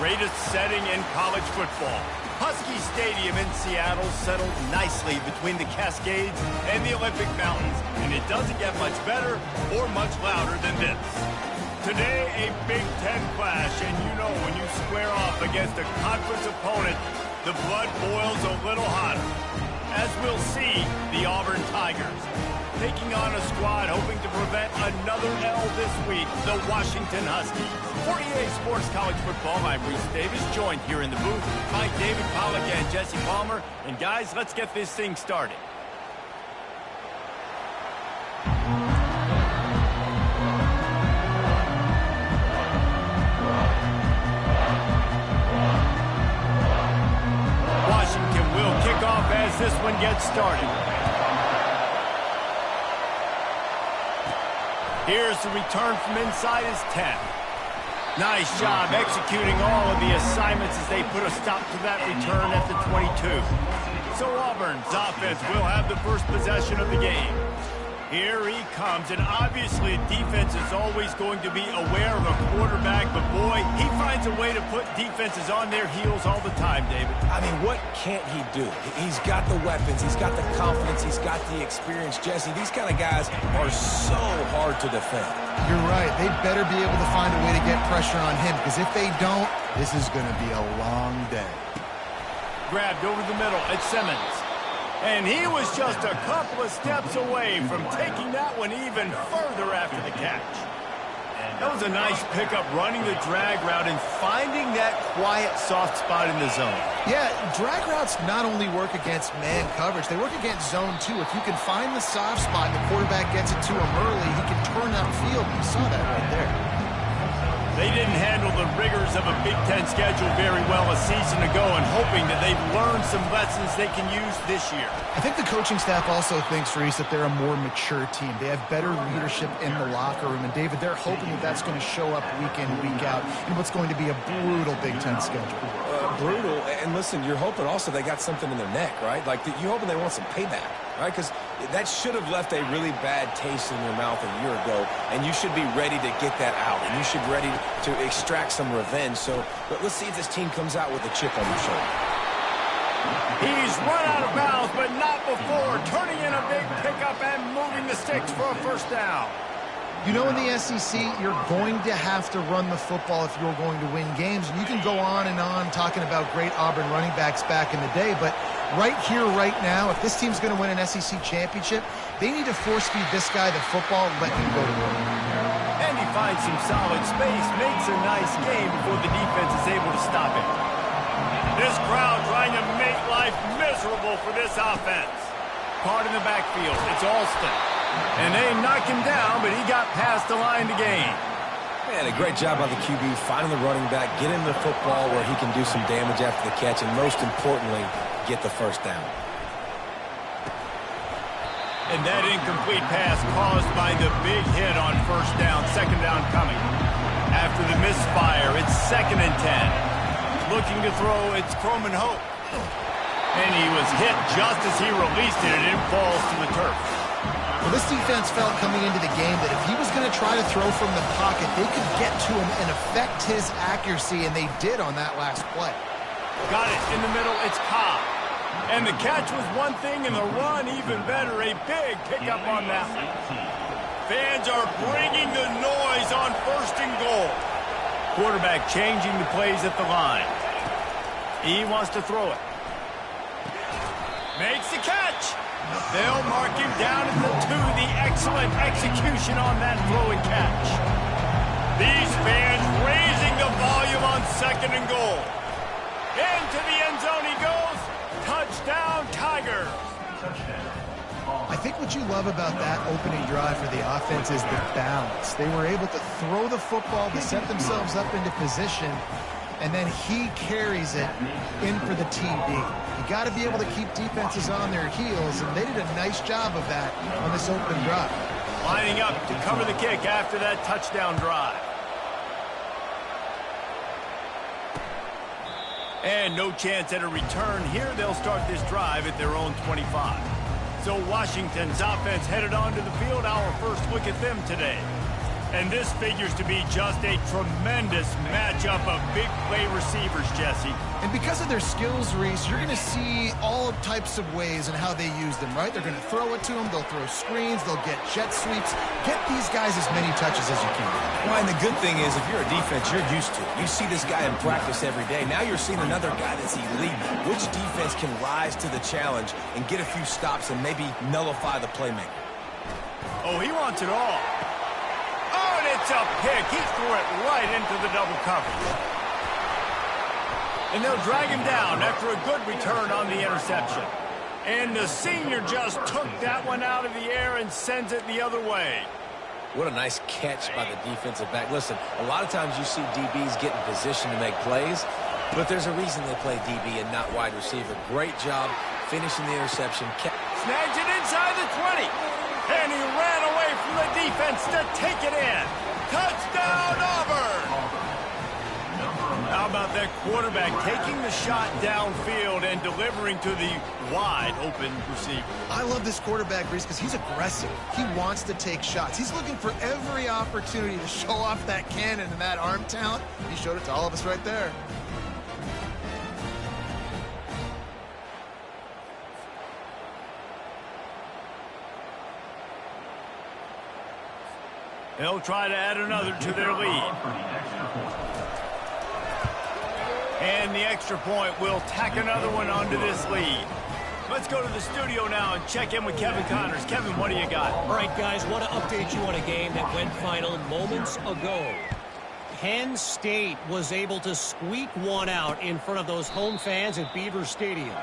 greatest setting in college football. Husky Stadium in Seattle settled nicely between the Cascades and the Olympic Mountains, and it doesn't get much better or much louder than this. Today, a Big Ten clash, and you know when you square off against a conference opponent, the blood boils a little hotter. As we'll see, the Auburn Tigers taking on a squad hoping to prevent another L this week, the Washington Huskies. For EA Sports College Football, I'm Reese Davis, joined here in the booth by David Pollack and Jesse Palmer. And guys, let's get this thing started. Washington will kick off as this one gets started. Here's the return from inside his 10. Nice job executing all of the assignments as they put a stop to that return at the 22. So Auburn's offense will have the first possession of the game. Here he comes, and obviously defense is always going to be aware of a quarterback, but boy, he finds a way to put defenses on their heels all the time, David. I mean, what can't he do? He's got the weapons, he's got the confidence, he's got the experience. Jesse, these kind of guys are so hard to defend. You're right. They better be able to find a way to get pressure on him, because if they don't, this is going to be a long day. Grabbed over the middle at Simmons. And he was just a couple of steps away from taking that one even further after the catch. That was a nice pickup, running the drag route and finding that quiet, soft spot in the zone. Yeah, drag routes not only work against man coverage, they work against zone too. If you can find the soft spot and the quarterback gets it to him early, he can turn upfield. You saw that right there. They didn't handle the rigors of a Big Ten schedule very well a season ago, and hoping that they've learned some lessons they can use this year. I think the coaching staff also thinks, Reese, that they're a more mature team. They have better leadership in the locker room, and David, they're hoping that that's going to show up week in, week out in what's going to be a brutal Big Ten schedule. Brutal, and listen, you're hoping also they got something in their neck, right? Like, you're hoping they want some payback, right? Because that should have left a really bad taste in your mouth a year ago, and you should be ready to get that out, and you should be ready to extract some revenge. So, but let's see if this team comes out with a chip on their shoulder. He's run out of bounds, but not before turning in a big pickup and moving the sticks for a first down. You know, in the SEC, you're going to have to run the football if you're going to win games. And you can go on and on talking about great Auburn running backs back in the day, but right here, right now, if this team's going to win an SEC championship, they need to force-feed this guy the football and let him go to work. And he finds some solid space, makes a nice game before the defense is able to stop it. This crowd trying to make life miserable for this offense. Caught in the backfield, it's Alston. And they knock him down, but he got past the line to gain. Man, a great job by the QB, finding the running back, get him the football where he can do some damage after the catch, and most importantly, get the first down. And that incomplete pass caused by the big hit on first down, second down coming. After the misfire, it's 2nd and 10. Looking to throw, it's Croman Hope. And he was hit just as he released it, and it falls to the turf. Well, this defense felt coming into the game that if he was going to try to throw from the pocket, they could get to him and affect his accuracy, and they did on that last play. Got it in the middle, it's Cobb. And the catch was one thing, and the run even better. A big pickup on that one. Fans are bringing the noise on 1st and goal. Quarterback changing the plays at the line. He wants to throw it. Makes the catch. They'll mark him down at the 2. The excellent execution on that throw and catch. These fans raising the volume on 2nd and goal. Into the end zone he goes. Touchdown, Tigers. I think what you love about that opening drive for the offense is the balance. They were able to throw the football to set themselves up into position, and then he carries it in for the TD. You got to be able to keep defenses on their heels, and they did a nice job of that on this opening drive. Lining up to cover the kick after that touchdown drive. And no chance at a return here. They'll start this drive at their own 25. So Washington's offense headed onto the field. Our first look at them today. And this figures to be just a tremendous matchup of big play receivers, Jesse. And because of their skills, Reese, you're going to see all types of ways and how they use them, right? They're going to throw it to them. They'll throw screens. They'll get jet sweeps. Get these guys as many touches as you can. Well, and the good thing is, if you're a defense, you're used to it. You see this guy in practice every day. Now you're seeing another guy that's elite. Which defense can rise to the challenge and get a few stops and maybe nullify the playmaker? Oh, he wants it all. Oh, and it's a pick. He threw it right into the double coverage. And they'll drag him down after a good return on the interception. And the senior just took that one out of the air and sends it the other way. What a nice catch by the defensive back. Listen, a lot of times you see DBs get in position to make plays, but there's a reason they play DB and not wide receiver. Great job finishing the interception. Snags it inside the 20. And he ran away from the defense to take it in. Touchdown, Auburn! How about that quarterback taking the shot downfield and delivering to the wide-open receiver? I love this quarterback, Reese, because he's aggressive. He wants to take shots. He's looking for every opportunity to show off that cannon and that arm talent. He showed it to all of us right there. They'll try to add another to their lead. And the extra point will tack another one onto this lead. Let's go to the studio now and check in with Kevin Connors. Kevin, what do you got? All right, guys, want to update you on a game that went final moments ago. Penn State was able to squeak one out in front of those home fans at Beaver Stadium.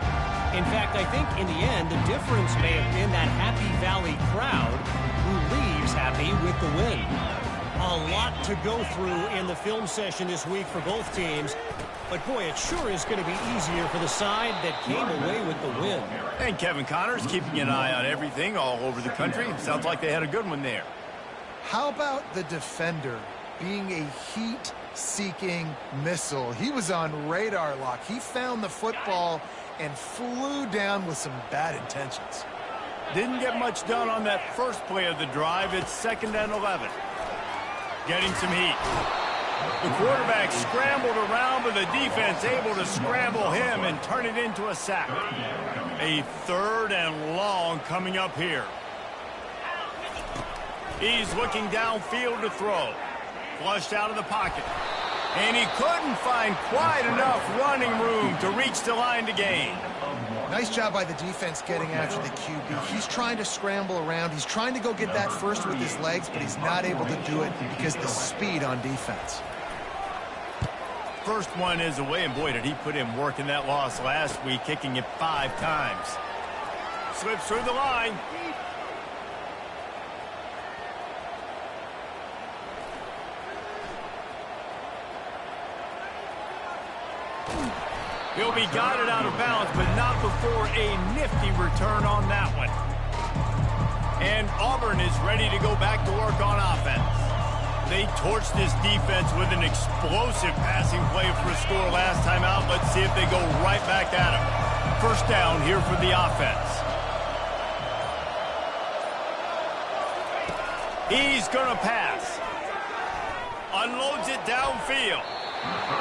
In fact, I think in the end, the difference may have been that Happy Valley crowd who leaves happy with the win. A lot to go through in the film session this week for both teams. But, boy, it sure is going to be easier for the side that came away with the win. And Kevin Connors keeping an eye on everything all over the country. Sounds like they had a good one there. How about the defender being a heat-seeking missile? He was on radar lock. He found the football and flew down with some bad intentions. Didn't get much done on that first play of the drive. It's 2nd and 11. Getting some heat. The quarterback scrambled around, but the defense able to scramble him and turn it into a sack. A 3rd and long coming up here. He's looking downfield to throw. Flushed out of the pocket. And he couldn't find quite enough running room to reach the line to gain. Nice job by the defense getting after the QB. He's trying to scramble around. He's trying to go get that first with his legs, but he's not able to do it because of the speed on defense. First one is away, and boy, did he put in work in that loss last week, kicking it 5 times. Slips through the line. He'll be guided out of bounds, but not before a nifty return on that one. And Auburn is ready to go back to work on offense. They torched this defense with an explosive passing play for a score last time out. Let's see if they go right back at him. First down here for the offense. He's going to pass. Unloads it downfield.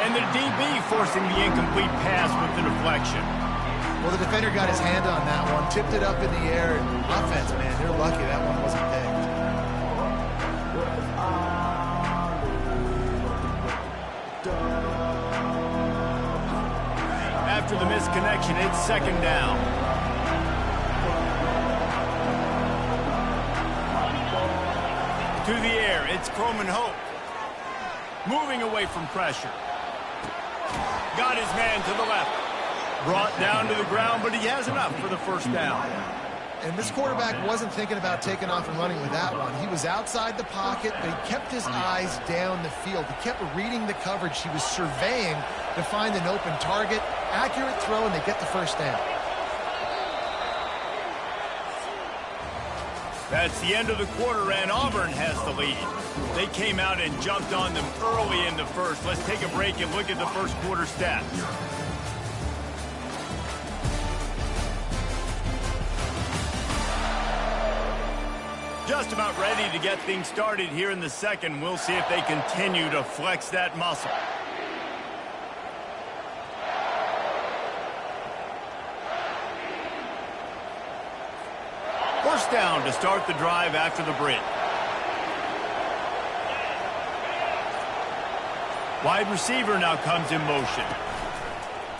And the DB forcing the incomplete pass with the deflection. Well, the defender got his hand on that one, tipped it up in the air, and offense, man, they're lucky that one wasn't pegged. After the misconnection, it's 2nd down. To the air, it's Croman Hope. Moving away from pressure. Got his man to the left. Brought down to the ground, but he has enough for the first down. And this quarterback wasn't thinking about taking off and running with that one. He was outside the pocket, but he kept his eyes down the field. He kept reading the coverage. He was surveying to find an open target. Accurate throw, and they get the first down. That's the end of the quarter, and Auburn has the lead. They came out and jumped on them early in the first. Let's take a break and look at the first quarter stats. Just about ready to get things started here in the second. We'll see if they continue to flex that muscle. First down to start the drive after the break. Wide receiver now comes in motion.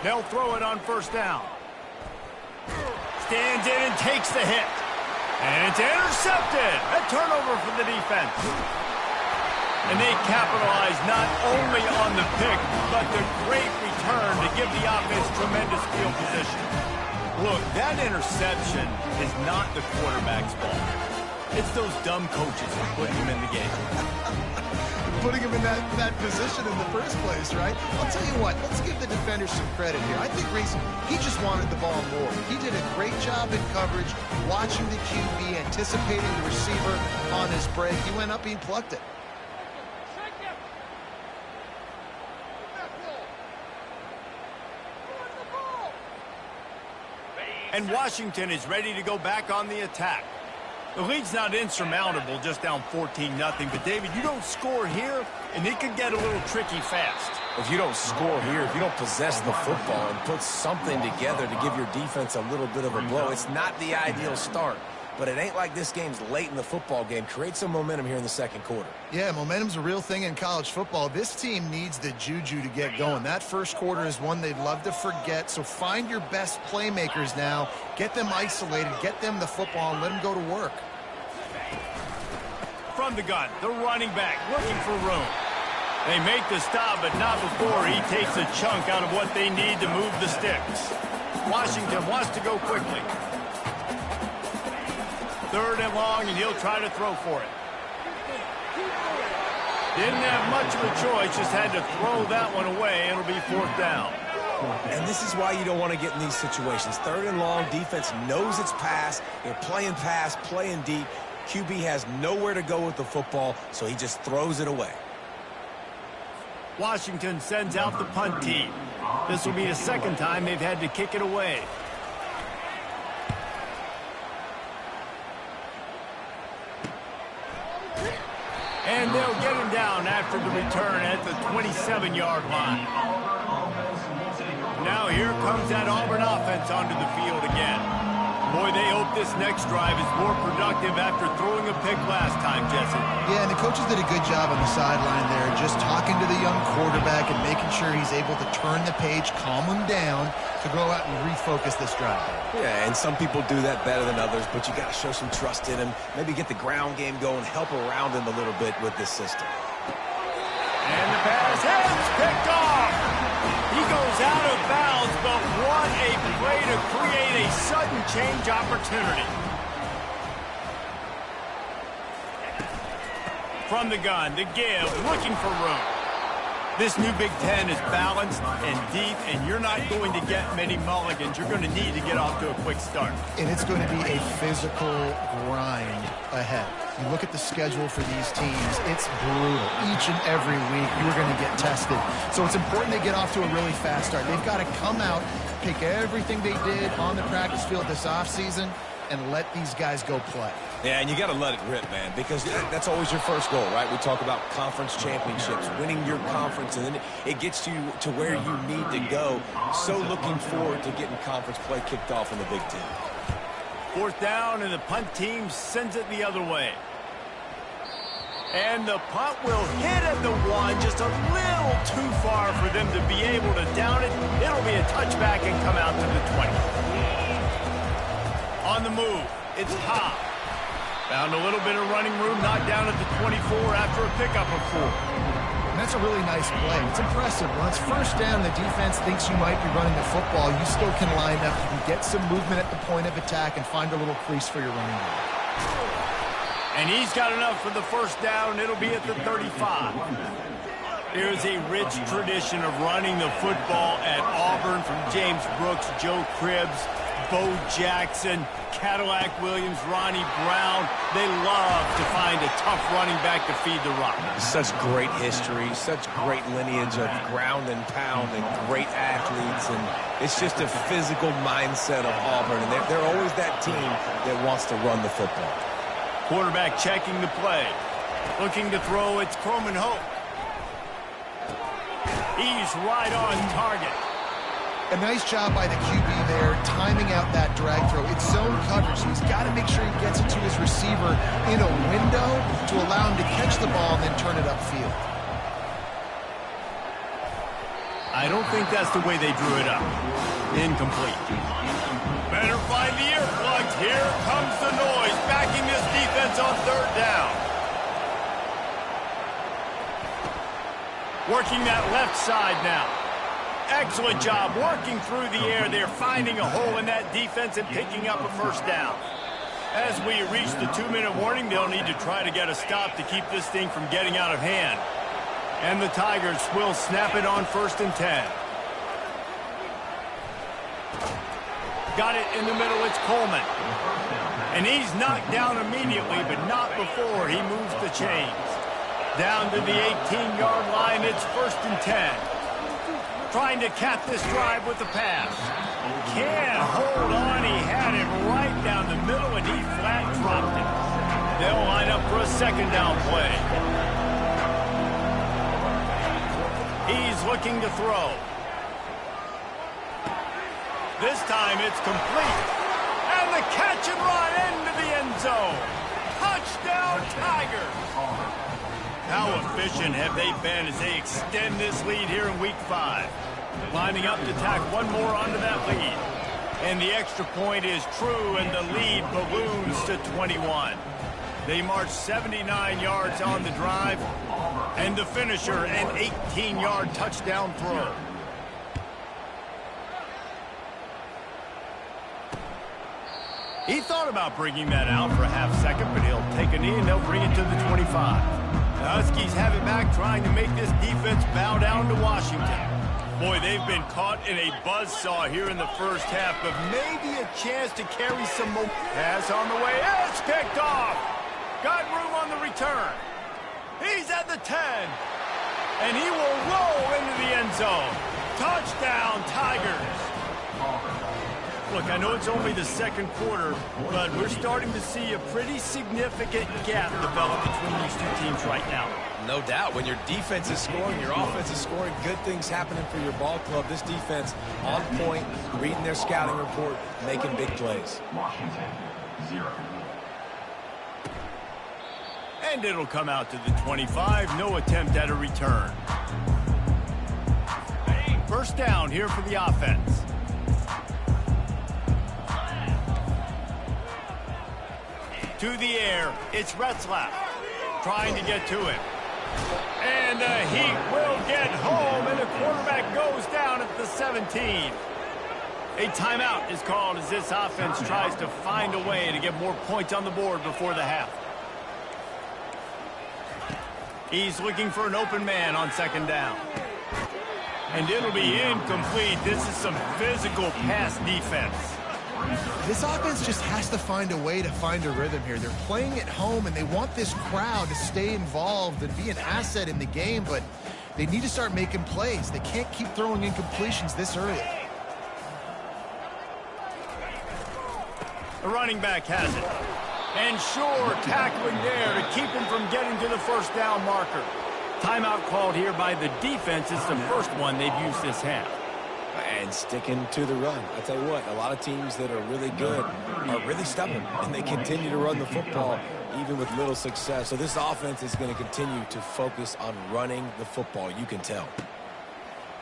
They'll throw it on first down. Stands in and takes the hit. And it's intercepted. A turnover for the defense. And they capitalize not only on the pick, but the great return to give the offense tremendous field position. Look, that interception is not the quarterback's fault. It's those dumb coaches who put him in the game. Putting him in that position in the first place, right? I'll tell you what, let's give the defenders some credit here. I think Reese, he just wanted the ball more. He did a great job in coverage, watching the QB, anticipating the receiver on his break. He went up, he plucked it. And Washington is ready to go back on the attack. The lead's not insurmountable, just down 14-0. But, David, you don't score here, and it could get a little tricky fast. If you don't score here, if you don't possess the football and put something together to give your defense a little bit of a blow, it's not the ideal start. But it ain't like this game's late in the football game. Create some momentum here in the second quarter. Yeah, momentum's a real thing in college football. This team needs the juju to get going. That first quarter is one they'd love to forget. So find your best playmakers now. Get them isolated. Get them the football and let them go to work. From the gun, the running back looking for room. They make the stop, but not before he takes a chunk out of what they need to move the sticks. Washington wants to go quickly. Third and long, and he'll try to throw for it. Didn't have much of a choice, just had to throw that one away. It'll be fourth down. And this is why you don't want to get in these situations. Third and long, defense knows it's pass. They're playing pass, playing deep. QB has nowhere to go with the football, so he just throws it away. Washington sends out the punt team. This will be the second time they've had to kick it away. And they'll get him down after the return at the 27-yard line. Now here comes that Auburn offense onto the field again. Boy, they hope this next drive is more productive after throwing a pick last time, Jesse. Yeah, and the coaches did a good job on the sideline there, just talking to the young quarterback and making sure he's able to turn the page, calm him down to go out and refocus this drive. Yeah, and some people do that better than others, but you got to show some trust in him. Maybe get the ground game going, help around him a little bit with this system. And the pass is picked off. He goes out of bounds, but what a play to create a sudden change opportunity. From the gun, the give, looking for room. This new Big Ten is balanced and deep, and you're not going to get many mulligans. You're going to need to get off to a quick start. And it's going to be a physical grind ahead. You look at the schedule for these teams, it's brutal. Each and every week, you're going to get tested. So it's important they get off to a really fast start. They've got to come out, pick everything they did on the practice field this offseason, and let these guys go play. Yeah, and you got to let it rip, man, because that's always your first goal, right? We talk about conference championships, winning your conference, and then it gets you to where you need to go. So looking forward to getting conference play kicked off in the Big Ten. Fourth down, and the punt team sends it the other way. And the punt will hit at the one, just a little too far for them to be able to down it. It'll be a touchback and come out to the 20. On the move, it's Cobb. Found a little bit of running room, knocked down at the 24 after a pickup of 4. And that's a really nice play. It's impressive. When it's first down, the defense thinks you might be running the football. You still can line up. You can get some movement at the point of attack and find a little crease for your running back. And he's got enough for the first down. It'll be at the 35. There's a rich tradition of running the football at Auburn from James Brooks, Joe Cribbs, Bo Jackson, Cadillac Williams, Ronnie Brown. They love to find a tough running back to feed the rock. Such great history, such great lineage of ground and pound and great athletes. And it's just a physical mindset of Auburn. And they're always that team that wants to run the football. Quarterback checking the play. Looking to throw, it's Croman Hope. He's right on target. A nice job by the QB there, timing out that drag throw. It's zone coverage, so he's got to make sure he gets it to his receiver in a window to allow him to catch the ball and then turn it upfield. I don't think that's the way they drew it up. Incomplete. Better find the earplugs. Here comes the noise, backing this defense on third down. Working that left side now. Excellent job working through the air. They're finding a hole in that defense and picking up a first down. As we reach the 2-minute warning, they'll need to try to get a stop to keep this thing from getting out of hand. And the Tigers will snap it on 1st and 10. Got it in the middle, it's Coleman. And he's knocked down immediately, but not before he moves the chains. Down to the 18-yard line, it's 1st and 10. Trying to cap this drive with the pass. Can't hold on, he had it right down the middle, and he flat dropped it. They'll line up for a 2nd down play. He's looking to throw. This time it's complete. And the catch and run into the end zone. Touchdown, Tigers. How efficient have they been as they extend this lead here in Week 5? Lining up to tack one more onto that lead. And the extra point is true, and the lead balloons to 21. They march 79 yards on the drive, and the finisher, an 18-yard touchdown throw. He thought about bringing that out for a half second, but he'll take a knee and they'll bring it to the 25. The Huskies have it back, trying to make this defense bow down to Washington. Boy, they've been caught in a buzzsaw here in the first half, but maybe a chance to carry some more. Pass on the way. It's picked off. Got room on the return. He's at the 10. And he will roll into the end zone. Touchdown, Tigers. Look, I know it's only the 2nd quarter, but we're starting to see a pretty significant gap develop between these two teams right now. No doubt. When your defense is scoring, your offense is scoring, good things happening for your ball club. This defense on point, reading their scouting report, making big plays. Washington, 0. And it'll come out to the 25. No attempt at a return. 1st down here for the offense. To the air, it's Retzlaff trying to get to it. And the Heat will get home, and the quarterback goes down at the 17. A timeout is called as this offense tries to find a way to get more points on the board before the half. He's looking for an open man on 2nd down. And it'll be incomplete. This is some physical pass defense. This offense just has to find a way to find a rhythm here. They're playing at home, and they want this crowd to stay involved and be an asset in the game, but they need to start making plays. They can't keep throwing incompletions this early. The running back has it. And sure, tackling there to keep him from getting to the 1st down marker. Timeout called here by the defense. It's the first one they've used this half. And sticking to the run. I tell you what, a lot of teams that are really good are really stubborn, and they continue to run the football even with little success. So this offense is going to continue to focus on running the football. You can tell.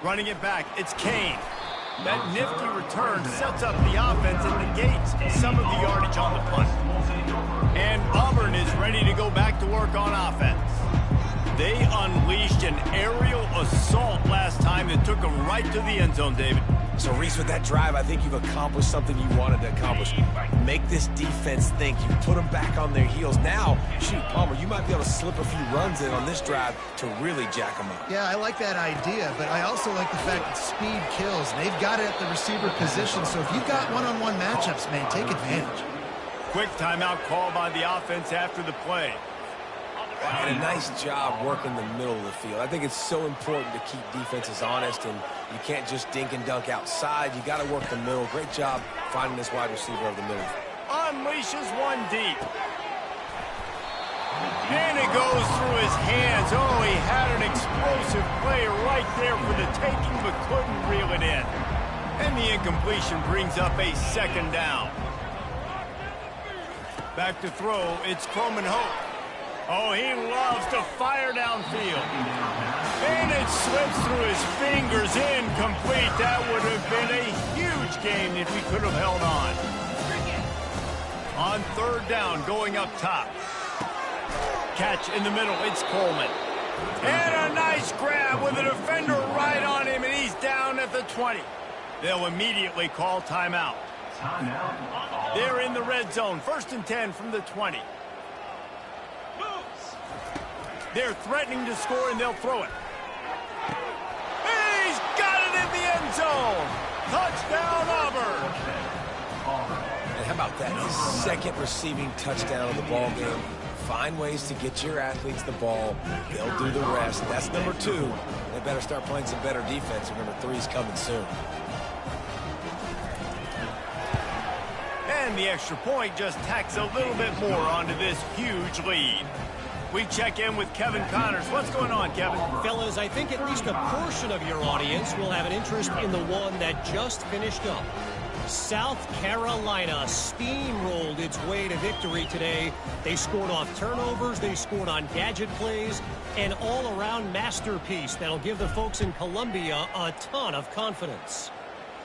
Running it back, it's Kane. That nifty return sets up the offense and negates some of the yardage on the punt. And Auburn is ready to go back to work on offense. They unleashed an aerial assault last time that took them right to the end zone, David. So, Reese, with that drive, I think you've accomplished something you wanted to accomplish. Make this defense think. You put them back on their heels. Now, shoot, Palmer, you might be able to slip a few runs in on this drive to really jack them up. Yeah, I like that idea, but I also like the fact that speed kills. And they've got it at the receiver position, so if you've got one-on-one matchups, man, take advantage. Quick timeout call by the offense after the play. And a nice job working the middle of the field. I think it's so important to keep defenses honest, and you can't just dink and dunk outside. You got to work the middle. Great job finding this wide receiver over the middle. Unleashes one deep. And it goes through his hands. Oh, he had an explosive play right there for the taking, but couldn't reel it in. And the incompletion brings up a second down. Back to throw, it's Croman Hope. Oh, he loves to fire downfield. And it slips through his fingers, incomplete. That would have been a huge game if he could have held on. On third down, going up top. Catch in the middle, it's Coleman. And a nice grab with a defender right on him, and he's down at the 20. They'll immediately call timeout. They're in the red zone, 1st and 10 from the 20. They're threatening to score, and they'll throw it. He's got it in the end zone. Touchdown, Auburn. And how about that? His second receiving touchdown of the ball game. Find ways to get your athletes the ball. They'll do the rest. That's number 2. They better start playing some better defense, or number 3 is coming soon. And the extra point just tacks a little bit more onto this huge lead. We check in with Kevin Connors. What's going on, Kevin? Fellas, I think at least a portion of your audience will have an interest in the one that just finished up. South Carolina steamrolled its way to victory today. They scored off turnovers, they scored on gadget plays, an all-around masterpiece that'll give the folks in Columbia a ton of confidence.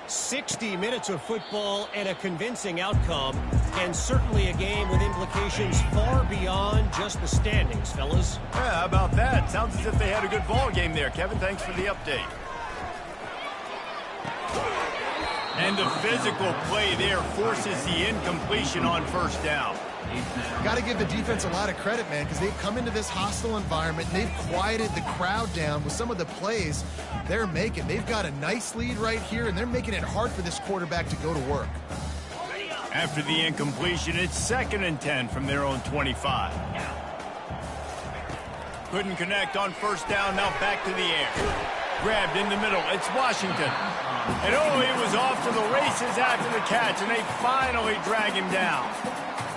60 minutes of football and a convincing outcome, and certainly a game with implications far beyond just the standings, fellas. Yeah, how about that? Sounds as if they had a good ball game there, Kevin. Thanks for the update. And the physical play there forces the incompletion on first down. Got to give the defense a lot of credit, man, because they've come into this hostile environment and they've quieted the crowd down with some of the plays they're making. They've got a nice lead right here, and they're making it hard for this quarterback to go to work. After the incompletion, it's 2nd and 10 from their own 25. Couldn't connect on first down, now back to the air. Grabbed in the middle, it's Washington. And oh, he was off to the races after the catch, and they finally drag him down.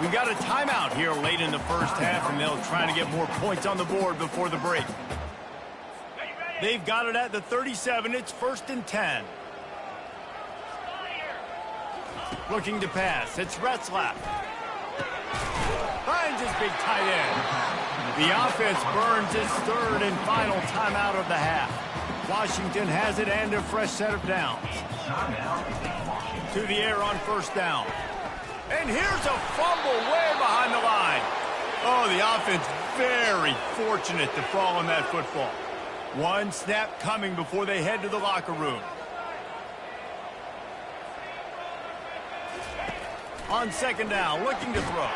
We've got a timeout here late in the first half, and they'll try to get more points on the board before the break. They've got it at the 37. It's 1st and 10. Looking to pass. It's Retzlaff. Finds his big tight end. The offense burns its 3rd and final timeout of the half. Washington has it and a fresh set of downs. To the air on first down. And here's a fumble way behind the line. Oh, the offense very fortunate to fall on that football. One snap coming before they head to the locker room. On second down, looking to throw.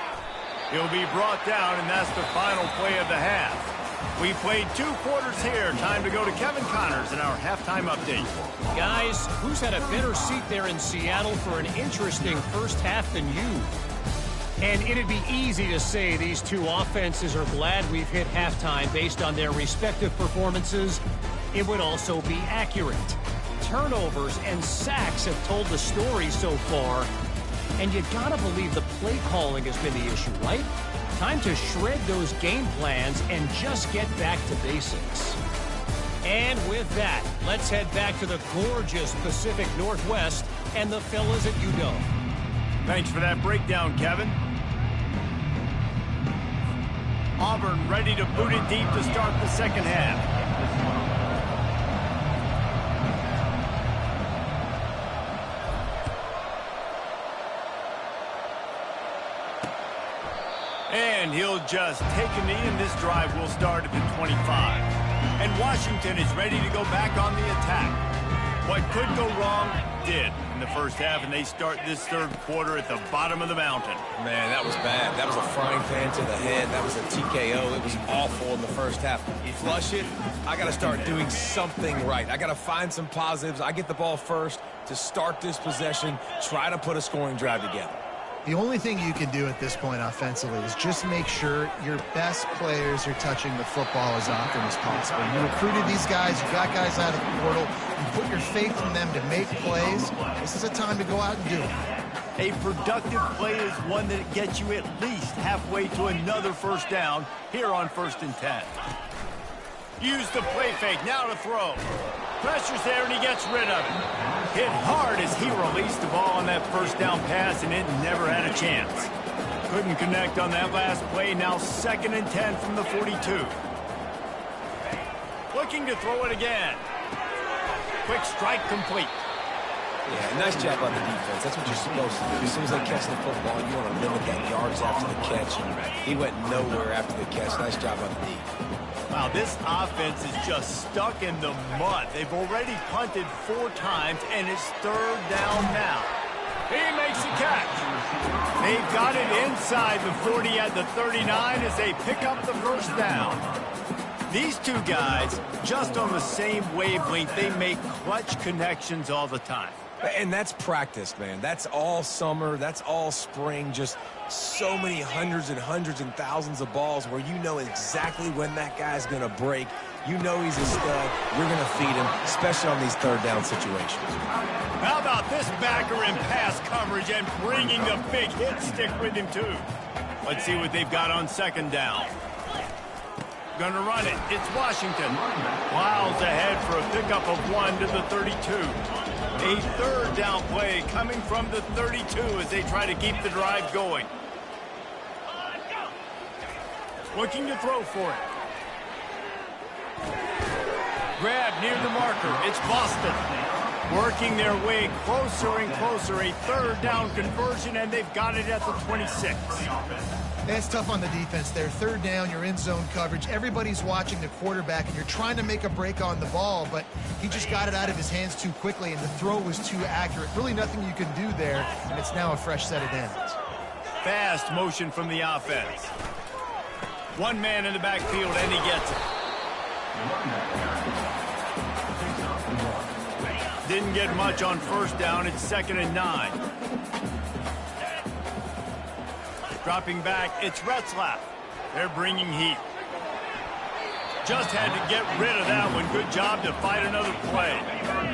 He'll be brought down, and that's the final play of the half. We played 2 quarters here. Time to go to Kevin Connors in our halftime update. Guys, who's had a better seat there in Seattle for an interesting first half than you? And it'd be easy to say these two offenses are glad we've hit halftime based on their respective performances. It would also be accurate. Turnovers and sacks have told the story so far. And you gotta believe the play calling has been the issue, right? Time to shred those game plans and just get back to basics. And with that, let's head back to the gorgeous Pacific Northwest and the fellas at UW. Thanks for that breakdown, Kevin. Auburn ready to boot it deep to start the second half. And he'll just take a knee, and this drive will start at the 25. And Washington is ready to go back on the attack. What could go wrong did in the first half, and they start this third quarter at the bottom of the mountain. Man, that was bad. That was a frying pan to the head. That was a TKO. It was awful in the first half. You flush it, I got to start doing something right. I got to find some positives. I get the ball first to start this possession, try to put a scoring drive together. The only thing you can do at this point offensively is just make sure your best players are touching the football as often as possible. You recruited these guys, you got guys out of the portal, you put your faith in them to make plays. This is a time to go out and do it. A productive play is one that gets you at least halfway to another first down here on 1st and 10. Use the play fake, now to throw. Pressure's there, and he gets rid of it. Hit hard as he released the ball on that first down pass, and it never had a chance. Couldn't connect on that last play. Now 2nd and 10 from the 42. Looking to throw it again. Quick strike complete. Yeah, nice job on the defense. That's what you're supposed to do. As soon as they catch the football, you want to limit that yards after the catch. He went nowhere after the catch. Nice job on the D. Wow, this offense is just stuck in the mud. They've already punted 4 times, and it's 3rd down now. He makes the catch. They've got it inside the 40 at the 39 as they pick up the first down. These two guys, just on the same wavelength, they make clutch connections all the time. And that's practice, man. That's all summer. That's all spring. Just so many hundreds and thousands of balls where you know exactly when that guy's going to break. You know he's a stud. You're going to feed him, especially on these 3rd down situations. How about this backer in pass coverage and bringing the big hit stick with him, too? Let's see what they've got on 2nd down. Gonna run it. It's Washington. Miles ahead for a pickup of 1 to the 32. A 3rd down play coming from the 32 as they try to keep the drive going. Looking to throw for it. Grab near the marker. It's Boston. Working their way closer and closer. A 3rd down conversion, and they've got it at the 26. That's tough on the defense there. 3rd down, you're in zone coverage. Everybody's watching the quarterback, and you're trying to make a break on the ball, but he just got it out of his hands too quickly, and the throw was too accurate. Really nothing you can do there, and it's now a fresh set of downs. Fast motion from the offense. One man in the backfield, and he gets it. Didn't get much on 1st down. It's 2nd and 9. Dropping back, it's Retzlaff. They're bringing heat. Just had to get rid of that one. Good job to fight another play.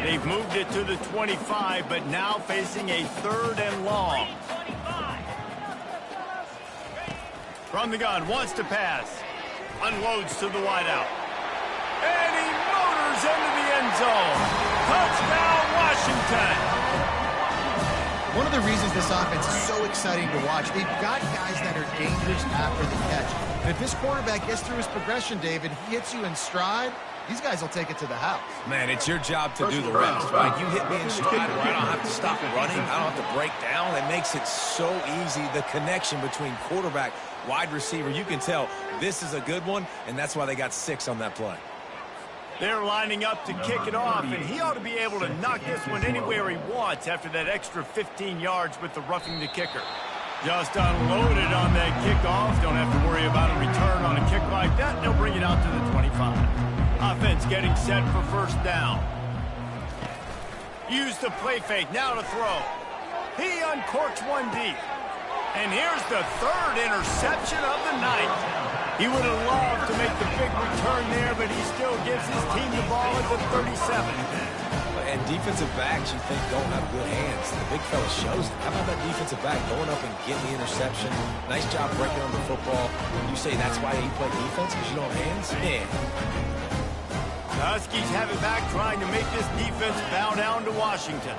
They've moved it to the 25, but now facing a 3rd and long. From the gun, wants to pass. Unloads to the wideout. And he motors into the end zone. Touchdown, Washington. One of the reasons this offense is so exciting to watch, they've got guys that are dangerous after the catch. And if this quarterback gets through his progression, David, he hits you in stride, these guys will take it to the house. Man, it's your job to do the rest, right? You hit me in stride where I don't have to stop running. I don't have to break down. It makes it so easy, the connection between quarterback, wide receiver. You can tell this is a good one, and that's why they got 6 on that play. They're lining up to kick it off, and he ought to be able to knock this one anywhere he wants after that extra 15 yards with the roughing the kicker. Just unloaded on that kickoff. Don't have to worry about a return on a kick like that. They'll bring it out to the 25. Offense getting set for 1st down. Use the play fake, now to throw. He uncorks one deep. And here's the 3rd interception of the night. He would have loved to make the big return there, but he still gives his team the ball at the 37. And defensive backs, you think, don't have good hands. The big fella shows it. How about that defensive back going up and getting the interception? Nice job breaking on the football. You say that's why you play defense, because you don't have hands? Yeah. The Huskies have it back, trying to make this defense bow down to Washington.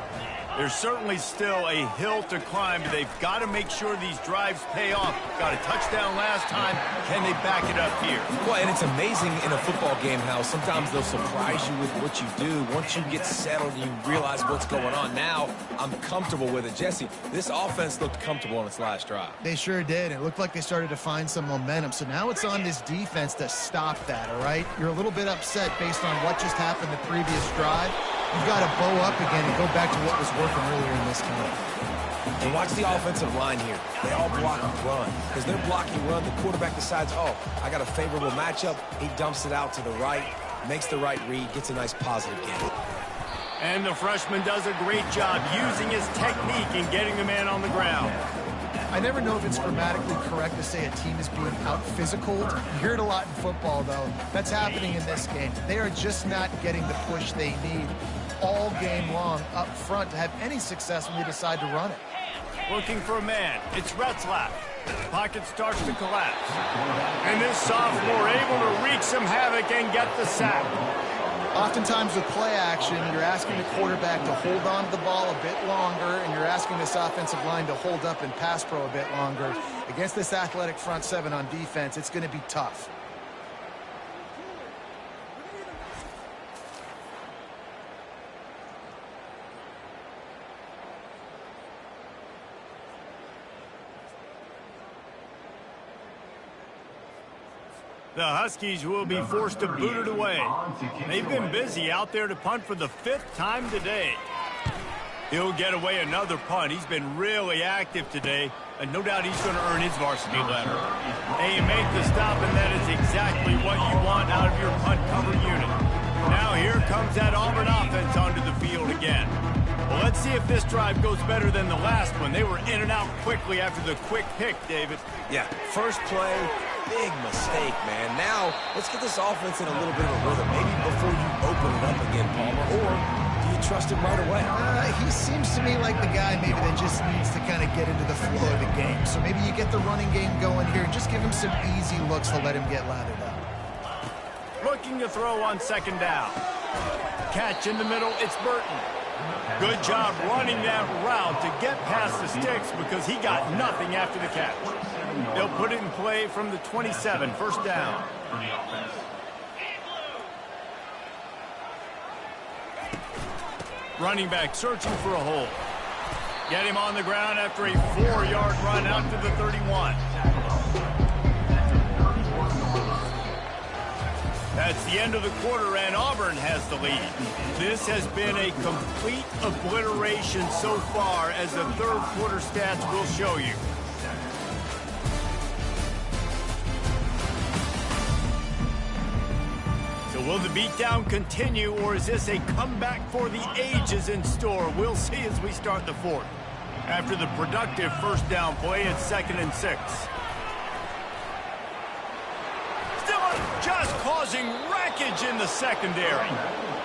There's certainly still a hill to climb, but they've got to make sure these drives pay off. Got a touchdown last time. Can they back it up here? Well, and it's amazing in a football game how sometimes they'll surprise you with what you do. Once you get settled and you realize what's going on, now I'm comfortable with it. Jesse, this offense looked comfortable on its last drive. They sure did. It looked like they started to find some momentum. So now it's on this defense to stop that, all right? You're a little bit upset based on what just happened the previous drive. You've got to bow up again and go back to what was working earlier in this game. And watch the offensive line here. They all block and run. Because they're blocking run, the quarterback decides, oh, I got a favorable matchup. He dumps it out to the right, makes the right read, gets a nice positive game. And the freshman does a great job using his technique and getting the man on the ground. I never know if it's grammatically correct to say a team is being out-physicaled. You hear it a lot in football, though. That's happening in this game. They are just not getting the push they need all game long up front to have any success when they decide to run it. Looking for a man. It's Retzlaff. Pocket starts to collapse. And this sophomore able to wreak some havoc and get the sack. Oftentimes with play action, you're asking the quarterback to hold on to the ball a bit longer, and you're asking this offensive line to hold up and pass pro a bit longer. Against this athletic front seven on defense, it's going to be tough. The Huskies will be forced to boot it away. They've been busy out there to punt for the 5th time today. He'll get away another punt. He's been really active today, and no doubt he's going to earn his varsity letter. They make the stop, and that is exactly what you want out of your punt cover unit. Now here comes that Auburn offense onto the field again. Well, let's see if this drive goes better than the last one. They were in and out quickly after the quick pick, David. Yeah, first play, big mistake, man. Now, let's get this offense in a little bit of a rhythm. Maybe before you open it up again, Palmer, or do you trust him right away? He seems to me like the guy maybe that just needs to kind of get into the flow of the game. So maybe you get the running game going here and just give him some easy looks to let him get lathered up. Looking to throw on 2nd down. Catch in the middle, it's Burton. Good job running that route to get past the sticks because he got nothing after the catch. They'll put it in play from the 27, 1st down. Running back searching for a hole. Get him on the ground after a 4-yard run out to the 31. That's the end of the quarter, and Auburn has the lead. This has been a complete obliteration so far, as the 3rd quarter stats will show you. So will the beatdown continue, or is this a comeback for the ages in store? We'll see as we start the 4th. After the productive 1st down play, it's 2nd and 6. Just causing wreckage in the secondary.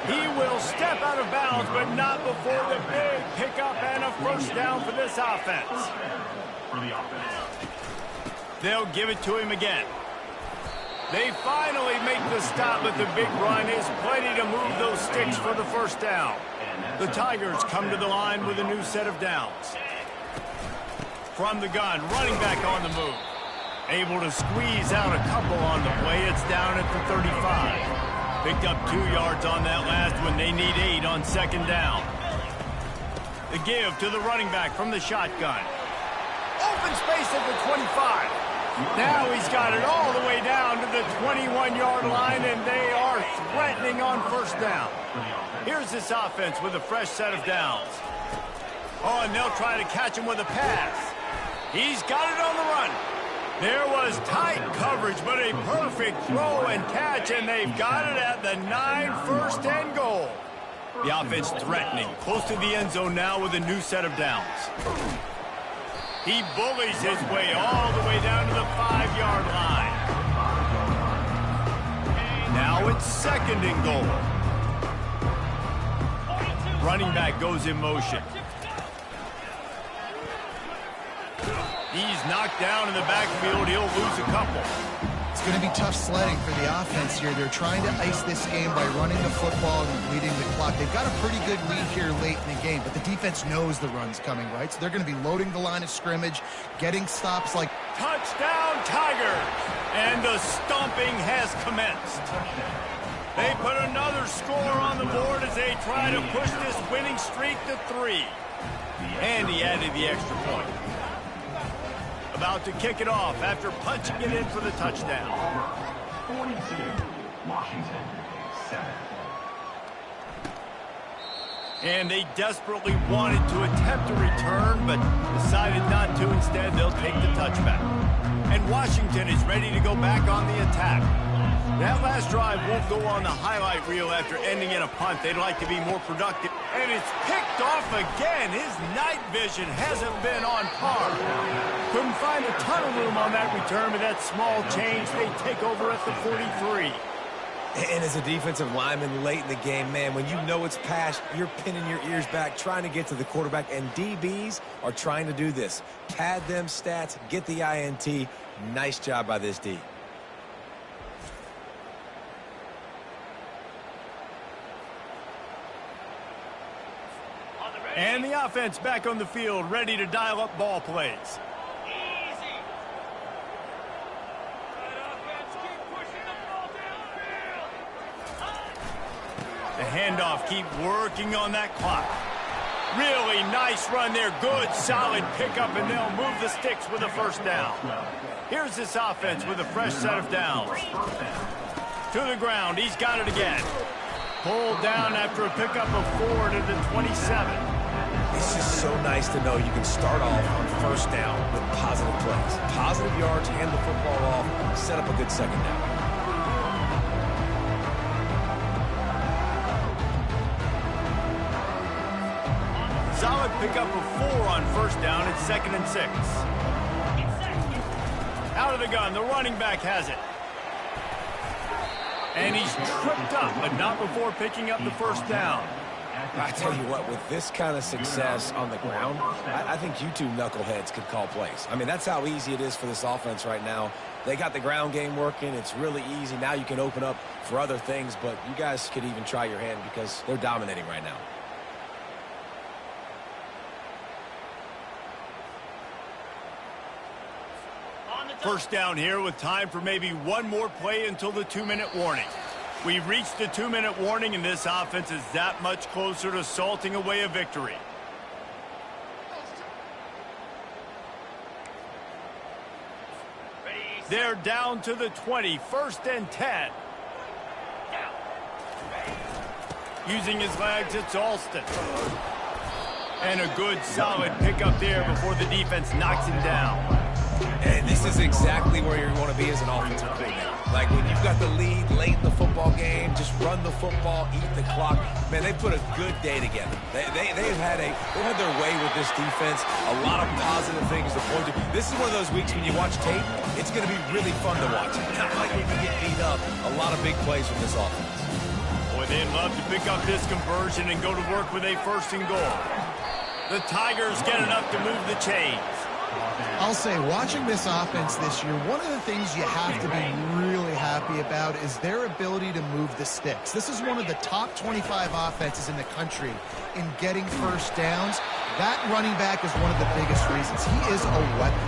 He will step out of bounds, but not before the big pickup and a 1st down for this offense. They'll give it to him again. They finally make the stop, but the big run is plenty to move those sticks for the 1st down. The Tigers come to the line with a new set of downs. From the gun, running back on the move. Able to squeeze out a couple on the play. It's down at the 35. Picked up 2 yards on that last one. They need 8 on 2nd down. The give to the running back from the shotgun. Open space at the 25. Now he's got it all the way down to the 21-yard line, and they are threatening on 1st down. Here's this offense with a fresh set of downs. Oh, and they'll try to catch him with a pass. He's got it on the run. There was tight coverage, but a perfect throw and catch, and they've got it at the 9, 1st and goal. The offense threatening, close to the end zone now with a new set of downs. He bullies his way all the way down to the 5-yard line. Now it's 2nd and goal. Running back goes in motion. He's knocked down in the backfield. He'll lose a couple. It's going to be tough sledding for the offense here. They're trying to ice this game by running the football and leading the clock. They've got a pretty good lead here late in the game, but the defense knows the run's coming, right? So they're going to be loading the line of scrimmage, getting stops like... Touchdown, Tigers! And the stomping has commenced. They put another score on the board as they try to push this winning streak to 3. And he added the extra point. About to kick it off after punching it in for the touchdown. 42, Washington, 7. And they desperately wanted to attempt a return, but decided not to. Instead, they'll take the touchback. And Washington is ready to go back on the attack. That last drive won't go on the highlight reel after ending in a punt. They'd like to be more productive. And it's picked off again. His night vision hasn't been on par. Couldn't find a ton of room on that return, but that small change, they take over at the 43. And as a defensive lineman late in the game, man, when you know it's pass, you're pinning your ears back, trying to get to the quarterback, and DBs are trying to do this. Pad them stats, get the INT. Nice job by this D. And the offense back on the field, ready to dial up ball plays. The handoff, keep working on that clock. Really nice run there. Good, solid pickup, and they'll move the sticks with a first down. Here's this offense with a fresh set of downs. To the ground, he's got it again. Pulled down after a pickup of 4 to the 27. It's just so nice to know you can start off on first down with positive plays. Positive yards, hand the football off, set up a good second down. Solid pickup of 4 on first down and 2nd and 6. Out of the gun, the running back has it. And he's tripped up, but not before picking up the first down. I tell you what, with this kind of success on the ground, I think you two knuckleheads could call plays. I mean, that's how easy it is for this offense right now. They got the ground game working. It's really easy. Now you can open up for other things, but you guys could even try your hand because they're dominating right now. First down here with time for maybe one more play until the 2-minute warning. We've reached the 2-minute warning, and this offense is that much closer to salting away a victory. They're down to the 20, 1st and 10. Using his legs, it's Alston. And a good, solid pickup there before the defense knocks him down. And this is exactly where you want to be as an offensive coordinator. Like when you've got the lead late in the football game, just run the football, eat the clock. Man, they put a good day together. They've had their way with this defense. A lot of positive things to point to. This is one of those weeks when you watch tape, it's going to be really fun to watch. Not like they can get beat up. A lot of big plays from this offense. Boy, they'd love to pick up this conversion and go to work with a 1st and goal. The Tigers get enough to move the chains. I'll say, watching this offense this year, one of the things you have to be really happy about is their ability to move the sticks. This is one of the top 25 offenses in the country in getting first downs. That running back is one of the biggest reasons. He is a weapon.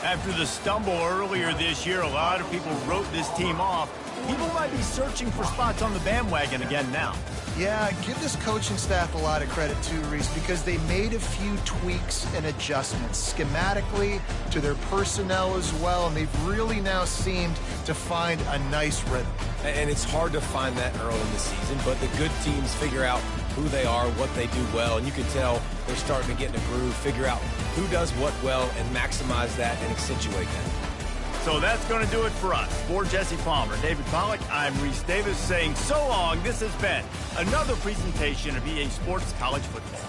After the stumble earlier this year, a lot of people wrote this team off. People might be searching for spots on the bandwagon again now. Yeah, give this coaching staff a lot of credit too, Reese, because they made a few tweaks and adjustments schematically to their personnel as well, and they've really now seemed to find a nice rhythm. And it's hard to find that early in the season, but the good teams figure out who they are, what they do well, and you can tell they're starting to get in a groove, figure out who does what well, and maximize that and accentuate that. So that's going to do it for us. For Jesse Palmer, David Pollack, I'm Reese Davis saying so long. This has been another presentation of EA Sports College Football.